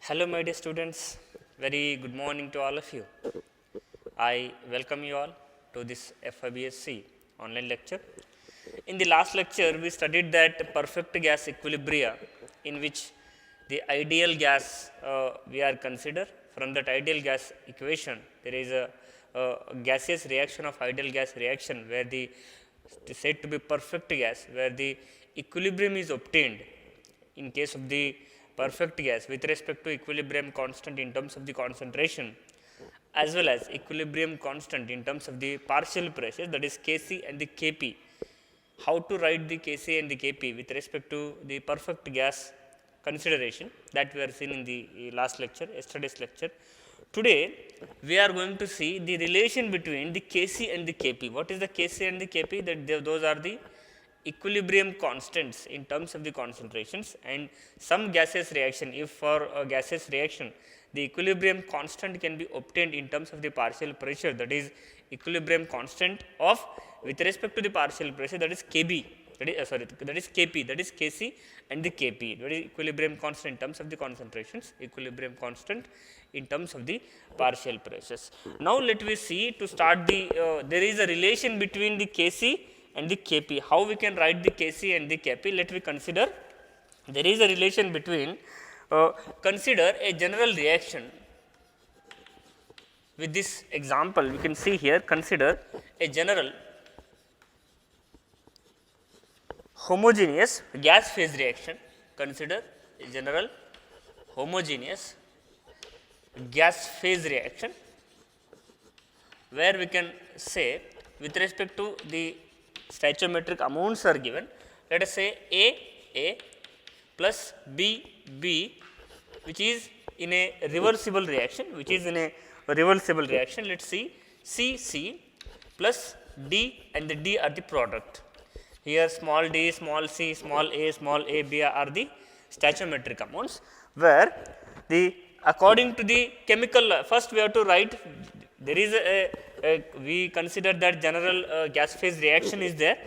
Hello my dear students, very good morning to all of you. I welcome you all to this FIBSC online lecture. In the last lecture, we studied that perfect gas equilibria in which the ideal gas we are consider. From that ideal gas equation, there is a gaseous reaction of ideal gas reaction where the said to be perfect gas, where the equilibrium is obtained in case of the perfect gas with respect to equilibrium constant in terms of the concentration, as well as equilibrium constant in terms of the partial pressure, that is Kc and the Kp. How to write the Kc and the Kp with respect to the perfect gas consideration, that we are seeing in the last lecture, yesterday's lecture. Today we are going to see the relation between the Kc and the Kp. What is the Kc and the Kp? That those are the equilibrium constants in terms of the concentrations, and some gaseous reaction, if for a gaseous reaction the equilibrium constant can be obtained in terms of the partial pressure, that is equilibrium constant of with respect to the partial pressure, that is Kb, that is that is Kp, that is Kc and the Kp, that is equilibrium constant in terms of the concentrations, equilibrium constant in terms of the partial pressures. Now let me see, to start the there is a relation between the Kc and the Kp. How we can write the Kc and the Kp? Let me consider there is a relation between consider a general reaction. With this example, we can see here, consider a general homogeneous gas phase reaction. Consider a general homogeneous gas phase reaction where we can say with respect to the stoichiometric amounts are given. Let us say A plus B, which is in a reversible reaction, Let us see C plus D, and the D are the product. Here small d, small c, small a, b are the stoichiometric amounts, where the according to the chemical, first we have to write, there is we consider that general gas phase reaction is there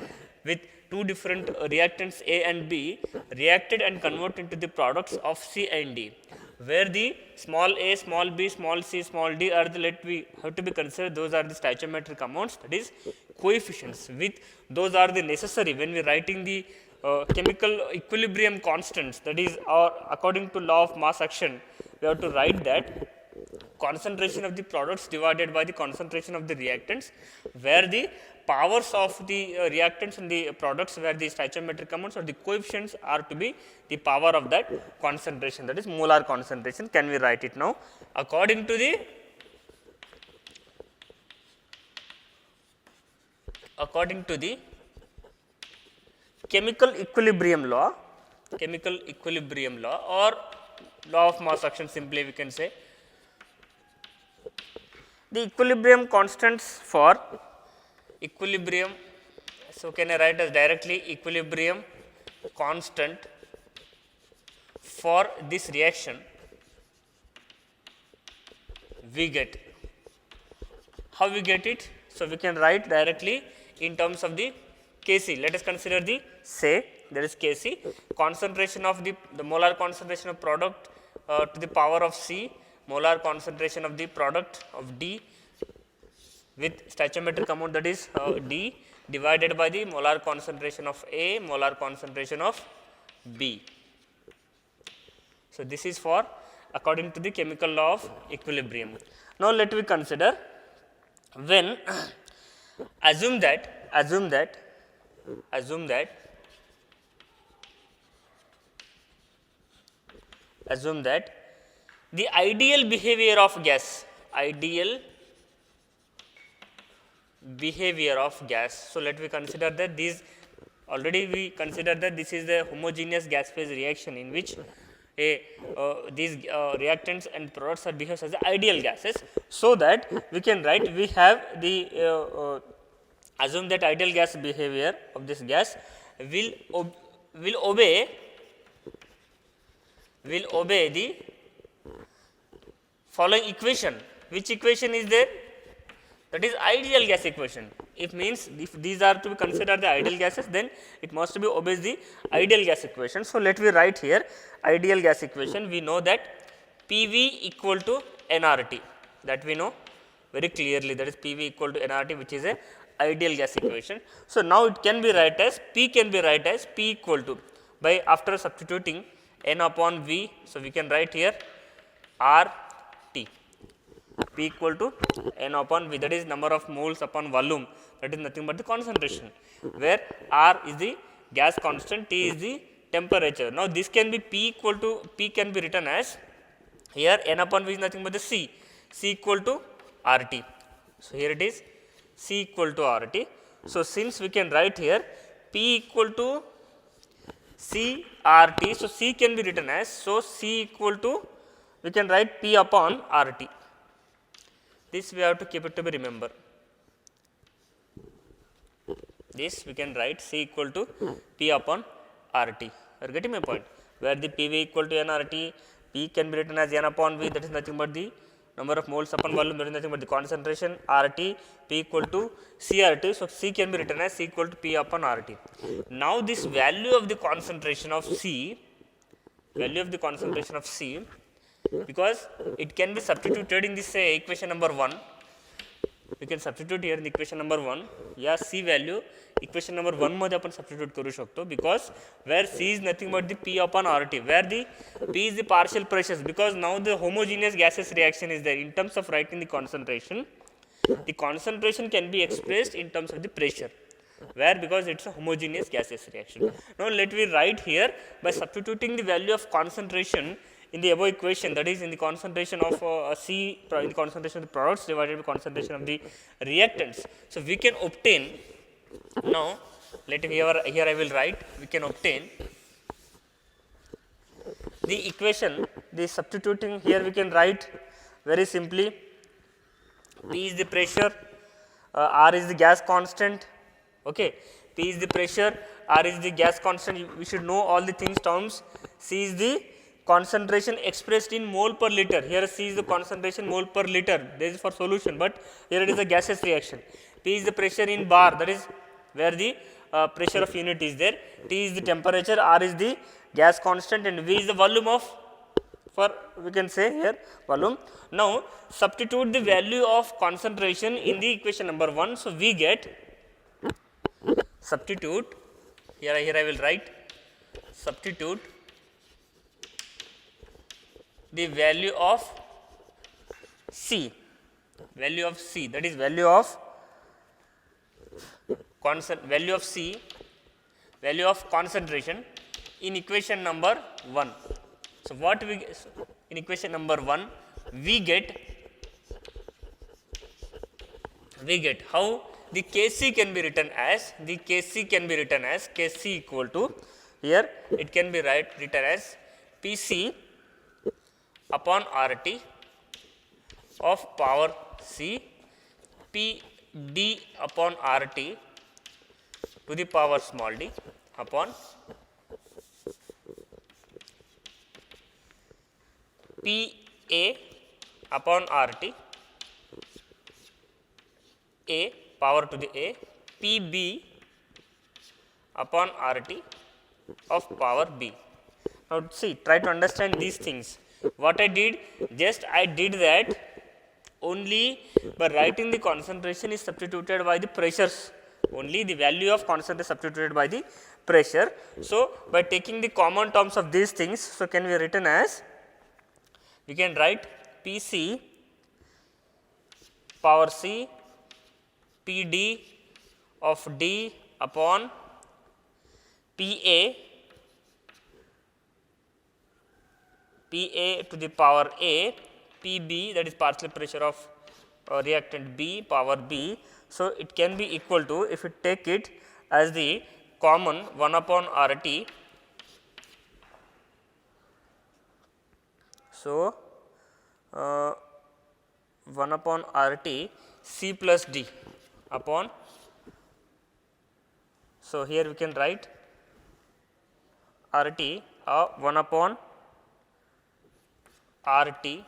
with two different reactants A and B reacted and converted into the products of C and D, where the small a, small b, small c, small d are the we have to be considered, those are the stoichiometric amounts, that is coefficients, with those are the necessary when we writing the chemical equilibrium constants, that is according to law of mass action, we have to write that concentration of the products divided by the concentration of the reactants, where the powers of the reactants and the products, where the stoichiometric amounts or the coefficients are to be the power of that concentration, that is molar concentration. Can we write it now? According to the chemical equilibrium law or law of mass action, simply we can say, the equilibrium constants for equilibrium. So, can I write as directly equilibrium constant for this reaction we get. How we get it? So, we can write directly in terms of the Kc. Let us consider the say, there is Kc, concentration of the molar concentration of product to the power of C, molar concentration of the product of D with stoichiometric amount, that is D, divided by the molar concentration of A, molar concentration of B. So, this is for according to the chemical law of equilibrium. Now, let me consider when assume that the ideal behavior of gas, So, let me consider that these already we consider that this is the homogeneous gas phase reaction in which these reactants and products are behaves as ideal gases. So, that we can write, we have the assume that ideal gas behavior of this gas will obey the following equation. Which equation is there? That is ideal gas equation. If means if these are to be considered the ideal gases, then it must be obeys the ideal gas equation. So, let me write here ideal gas equation. We know that PV equal to nRT, that we know very clearly, that is PV equal to nRT, which is a ideal gas equation. So, now it can be write as P can be write as P equal to, by after substituting n upon V. So, we can write here R T, P equal to n upon V, that is number of moles upon volume, that is nothing but the concentration, where R is the gas constant, T is the temperature. Now, this can be P equal to, P can be written as, here n upon V is nothing but the C equal to R T. So, here it is C equal to R T. So, since we can write here P equal to C R T, so C can be written as, so C equal to, we can write P upon R T. This we have to keep it to be remember. This we can write C equal to P upon R T. You are getting my point? Where the PV equal to nRT, P can be written as n upon V, that is nothing but the number of moles upon volume, that is nothing but the concentration, RT, P equal to CRT. So, C can be written as C equal to P upon RT. Now, this value of the concentration of C, because it can be substituted in this equation number 1, we can substitute here in the equation number 1, yeah, C value equation number 1 मध्ये आपण substitute करू शकतो, because where C is nothing but the P upon RT, where the P is the partial pressures, because now the homogeneous gaseous reaction is there. In terms of writing the concentration can be expressed in terms of the pressure, where because it is a homogeneous gaseous reaction. Now, let me write here by substituting the value of concentration in the above equation, that is in the concentration of C, in the concentration of the products divided by concentration of the reactants. So, we can obtain, now let me here I will write, we can obtain the equation, the substituting here we can write very simply, P is the pressure, R is the gas constant, okay. P is the pressure, R is the gas constant, we should know all the things terms. C is the concentration expressed in mole per liter, here C is the concentration mole per liter, this is for solution, but here it is a gaseous reaction. P is the pressure in bar, that is where the pressure of unit is there, T is the temperature, R is the gas constant, and V is the volume of, for we can say here volume. Now, substitute the value of concentration in the equation number 1. So, we get, substitute, here I will write, substitute the value of C, that is value of concentration in equation number 1. So, what we get in equation number 1, we get how the Kc can be written as, Kc equal to, here it can be written as Pc upon RT of power C, Pd upon RT to the power small d upon Pa upon RT, A power to the A, Pb upon RT of power B. Now, see, try to understand these things. What I did, just I did that only by writing the concentration is substituted by the pressures, only the value of concentration is substituted by the pressure. So, by taking the common terms of these things, so can be written as, we can write Pc power C, Pd of D upon Pa to the power A, Pb, that is partial pressure of reactant B power B. So, it can be equal to, if we take it as the common 1 upon RT. So, 1 upon RT C plus D upon, so here we can write RT 1 upon RT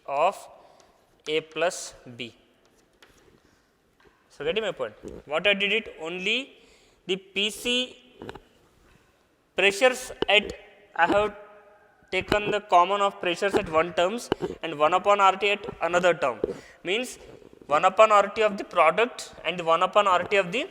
of A plus B. So, getting my point. What I did it, only the Pc pressures at, I have taken the common of pressures at one terms and 1 upon RT at another term, means 1 upon RT of the product and 1 upon RT of the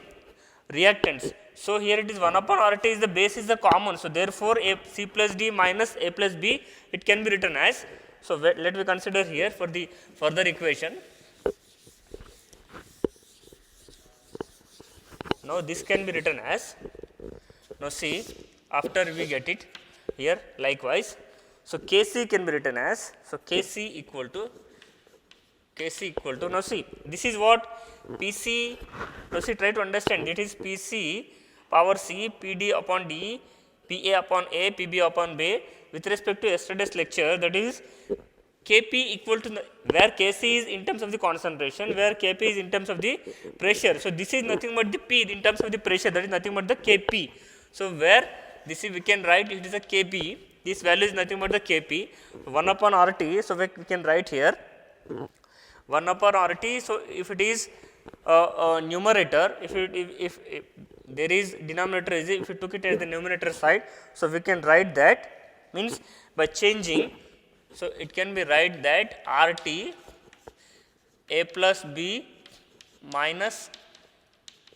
reactants. So, here it is 1 upon RT is the base is the common. So, therefore, A C plus D minus A plus B, it can be written as. So, let me consider here for the further equation. Now, this can be written as, now see, after we get it here likewise. So, Kc can be written as, so Kc equal to, now see, this is what Pc, now see, try to understand, it is Pc power C, Pd upon D, Pa upon A, Pb upon B with respect to yesterday's lecture, that is Kp equal to, where Kc is in terms of the concentration, where Kp is in terms of the pressure. So, this is nothing but the P in terms of the pressure, that is nothing but the Kp. So, where this is we can write it is a Kp, this value is nothing but the Kp, 1 upon RT. So, we can write here 1 upon RT. So, if it is numerator, if there is denominator is, if you took it as the numerator side, so we can write that, means by changing, so it can be write that RT A plus B minus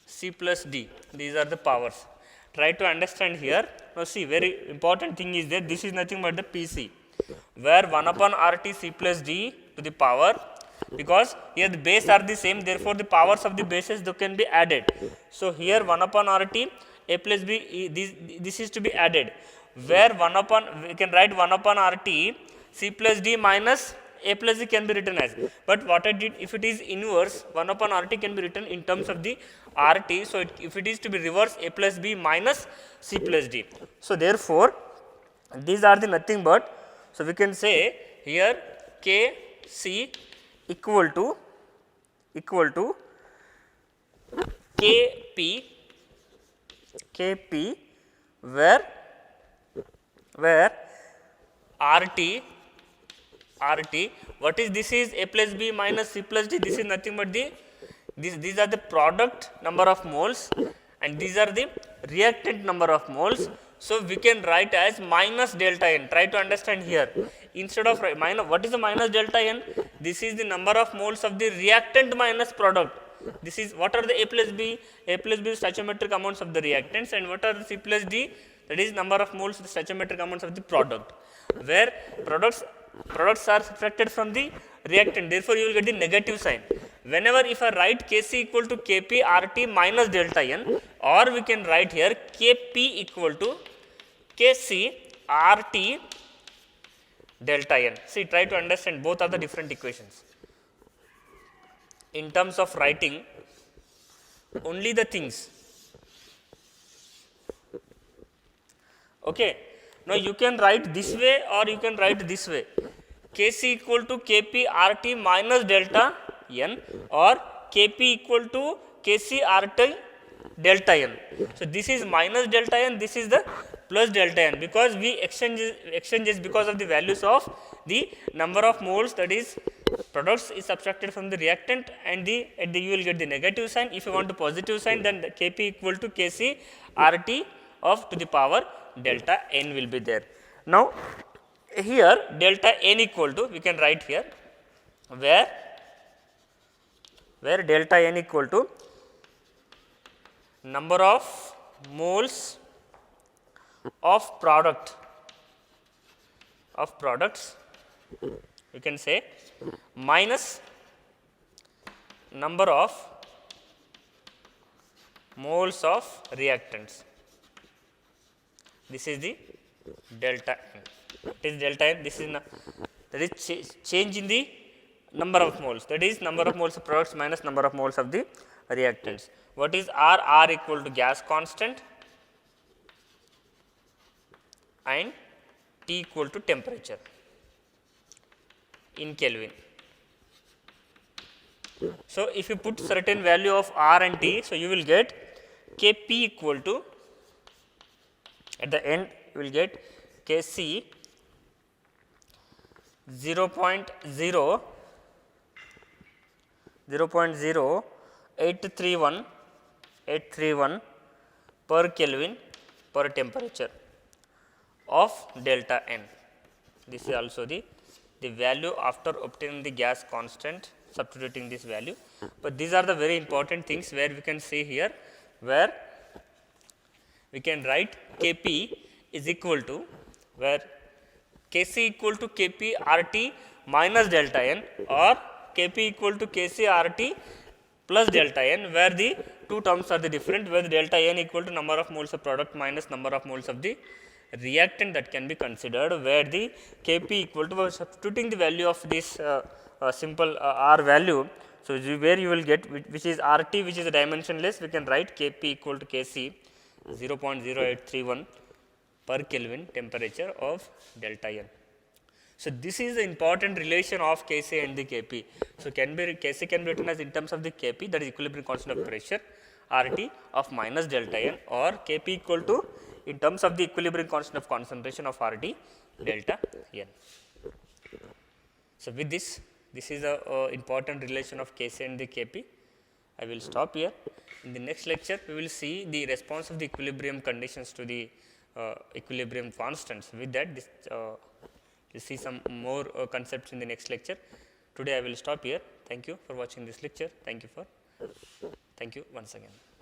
C plus D, these are the powers. Try to understand here. Now, see, very important thing is that this is nothing but the Pc, where 1 upon RT C plus D to the power, because here the base are the same, therefore, the powers of the bases they can be added. So, here 1 upon RT A plus B, this is to be added, where 1 upon, we can write 1 upon RT C plus D minus A plus D can be written as, but what I did, if it is inverse, 1 upon RT can be written in terms of the RT. So, if it is to be reverse, A plus B minus C plus D. So, therefore, these are the nothing but, so we can say here K C equal to Kp, where RT, what is this is A plus B minus C plus D, this is nothing but the, these are the product number of moles and these are the reactant number of moles. So, we can write as minus delta n. Try to understand here, instead of minus, what is the minus delta n? This is the number of moles of the reactant minus product. This is, what are the A plus B? A plus B is stoichiometric amounts of the reactants, and what are the C plus D? That is number of moles the stoichiometric amounts of the product, where products are subtracted from the reactant, therefore, you will get the negative sign. Whenever if I write Kc equal to Kp RT minus delta n, or we can write here Kp equal to Kc RT delta n. See, try to understand, both are the different equations. In terms of writing, only the things. Okay. Now, you can write this way or you can write this way, Kc equal to Kp RT minus delta n, or Kp equal to Kc RT delta n. So, this is minus delta n, this is the plus delta n, because we exchanges because of the values of the number of moles, that is products is subtracted from the reactant, and you will get the negative sign. If you want a positive sign, then the Kp equal to Kc RT of to the power delta n will be there. Now, here delta n equal to, we can write here, where delta n equal to number of moles of products, you can say, minus number of moles of reactants. This is the delta n. It is delta n. This is that is change in the number of moles. That is number of moles of products minus number of moles of the reactants. What is R? R equal to gas constant, and T equal to temperature in Kelvin. So, if you put certain value of R and T, so you will get Kp equal to, at the end you will get Kc 0.0831 per Kelvin per temperature of delta n. This is also the value after obtaining the gas constant, substituting this value. But these are the very important things where we can see here, where we can write Kp is equal to, where Kc equal to Kp RT minus delta n, or Kp equal to Kc RT plus delta n, where the two terms are the different, where the delta n equal to number of moles of product minus number of moles of the reactant that can be considered, where the Kp equal to, substituting the value of this simple R value. So, where you will get which is RT, which is dimensionless, we can write Kp equal to Kc 0.0831 per Kelvin temperature of delta n. So, this is the important relation of Kc and the Kp. So, Kc can be written as in terms of the Kp, that is equilibrium constant of pressure, RT of minus delta n, or Kp equal to in terms of the equilibrium constant of concentration of RT delta n. So, with this is a important relation of Kc and the Kp. I will stop here. In the next lecture, we will see the response of the equilibrium conditions to the equilibrium constants. With that, this we will see some more concepts in the next lecture. Today, I will stop here. Thank you for watching this lecture. Thank you once again.